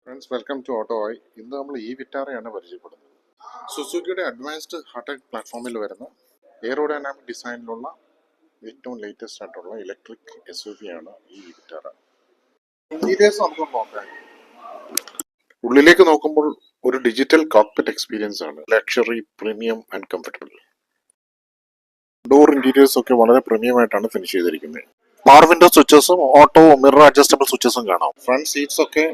Friends, welcome to auto ഓയ്. ഇന്ന് നമ്മൾ ഈ വിറ്റാറയാണ് പരിചയപ്പെടുന്നത്. സുസുക്കിയുടെ അഡ്വാൻസ്ഡ് ഹാർടെക് പ്ലാറ്റ്ഫോമിൽ വരുന്ന എയറോഡൈനാമിക് ഡിസൈനിലുള്ള ഏറ്റവും ലേറ്റസ്റ്റ് ആയിട്ടുള്ള ഇലക്ട്രിക് SUV ആണ് ഈ വിറ്റാറ. ഇന്റീരിയേഴ്സ് നമുക്ക് നോക്കാം. ഉള്ളിലേക്ക് നോക്കുമ്പോൾ ഒരു ഡിജിറ്റൽ കോക്പിറ്റ് എക്സ്പീരിയൻസ് ആണ്. Luxury, premium and comfortable. Door interiors ഒക്കെ വളരെ പ്രീമിയം ആയിട്ടാണ് ഫിനിഷ് ചെയ്തിരിക്കുന്നത്. പവർ വിൻഡോ സ്വിച്ചസും ഓട്ടോ മിറർ അഡ്ജസ്റ്റബിൾ സ്വിച്ചസും കാണാം. ഫ്രണ്ട് സീറ്റ്സ് ഒക്കെ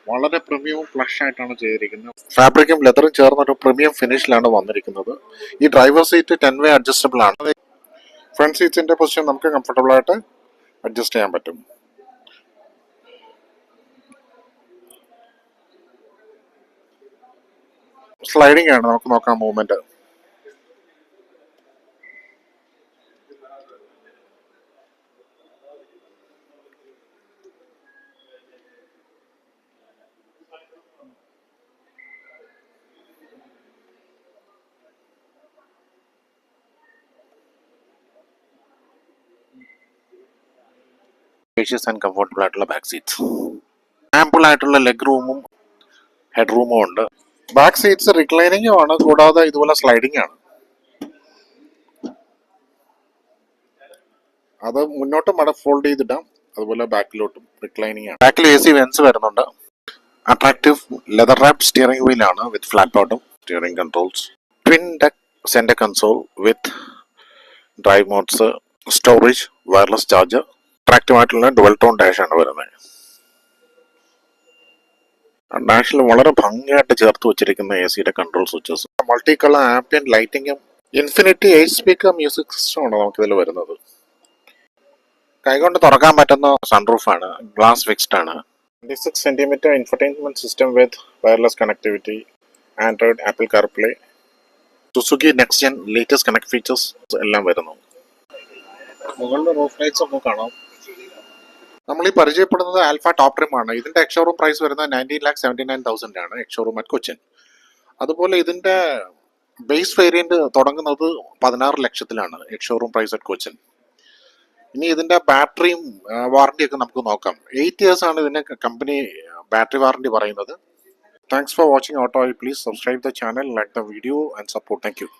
വളരെ പ്രീമിയവും ഫ്ലഷ് ആയിട്ടാണ് ചെയ്തിരിക്കുന്നത്. ഫാബ്രിക്കും ലെതറും ചേർന്ന ഒരു പ്രീമിയം ഫിനിഷിലാണ് വന്നിരിക്കുന്നത്. ഈ ഡ്രൈവർ സീറ്റ് 10-way അഡ്ജസ്റ്റബിൾ ആണ്. ഫ്രണ്ട് സീറ്റ്സിന്റെ പൊസിഷൻ നമുക്ക് കംഫർട്ടബിൾ ആയിട്ട് അഡ്ജസ്റ്റ് ചെയ്യാൻ പറ്റും. സ്ലൈഡിംഗ് ആണ്, നമുക്ക് നോക്കാം മൂവ്മെന്റ്. സ്പേഷ്യസ് ആൻഡ് കംഫർട്ടബിൾ ആയിട്ടുള്ള ബാക്ക് സീറ്റ്സ്, ആംപിൾ ആയിട്ടുള്ള ലെഗ് റൂമും ഹെഡ് റൂമും ഉണ്ട്. ബാക്ക് സീറ്റ്സ് റിക്ലൈനിങ്ങും ആണ്, കൂടാതെ ഇതുപോലെ സ്ലൈഡിംഗ് ആണ്. അത് മുന്നോട്ടും ഫോൾഡ് ചെയ്തിടാം, അതുപോലെ ബാക്കിലോട്ടും റിക്ലൈനിങ് ആണ്. ബാക്കിൽ AC വെൻസ് വരുന്നുണ്ട്. Attractive leather wrap steering wheel ആണ് with flat bottom. Steering controls, twin deck centre console with drive modes, storage, wireless charger. Attractive ആയിട്ടുള്ള ഡുവൽ ടോൺ ഡാഷ് ആണ് വരുന്നത്. ഡാഷിൽ വളരെ ഭംഗിയായിട്ട് ചേർത്ത് വെച്ചിരിക്കുന്ന AC-യുടെ control switches, multi colour ambient ലൈറ്റിംഗും ഇൻഫിനിറ്റി 8 സ്പീക്കർ മ്യൂസിക് സിസ്റ്റമാണ് നമുക്കിതിൽ വരുന്നത്. കൈകൊണ്ട് തുറക്കാൻ പറ്റുന്ന സൺറൂഫാണ്, ഗ്ലാസ് ഫിക്സ്ഡ് ആണ്. 26 centimetre infotainment system with wireless connectivity, Android, Apple CarPlay, Suzuki next gen latest connect features എല്ലാം വരുന്നു. മുകളിലെ റൂഫ് ലൈറ്റ്സ് ഒക്കെ കാണാം. നമ്മൾ ഈ പരിചയപ്പെടുന്നത് ആൽഫ ടോപ്പ് ട്രിം ആണ്. ഇതിന്റെ എക്സ്ഷോറൂം പ്രൈസ് വരുന്നത് 19,79,000 ആണ്, എക്സ്ഷോറൂം അറ്റ് കൊച്ചിൻ. അതുപോലെ ഇതിന്റെ ബേസ് വേരിയന്റ് തുടങ്ങുന്നത് 16 ലക്ഷത്തിലാണ്, എക്സ്ഷോറൂം പ്രൈസ് അറ്റ് കൊച്ചിൻ. ഇനി ഇതിന്റെ ബാറ്ററിയും വാറണ്ടിയൊക്കെ നമുക്ക് നോക്കാം. 8 ഇയേഴ്സ് ആണ് ഇതിന്റെ കമ്പനി ബാറ്ററി വാറണ്ടി പറയുന്നത്. താങ്ക്സ് ഫോർ വാച്ചിങ് ഓട്ടോ ഓയ്. Please subscribe the channel, like the video and support. Thank you.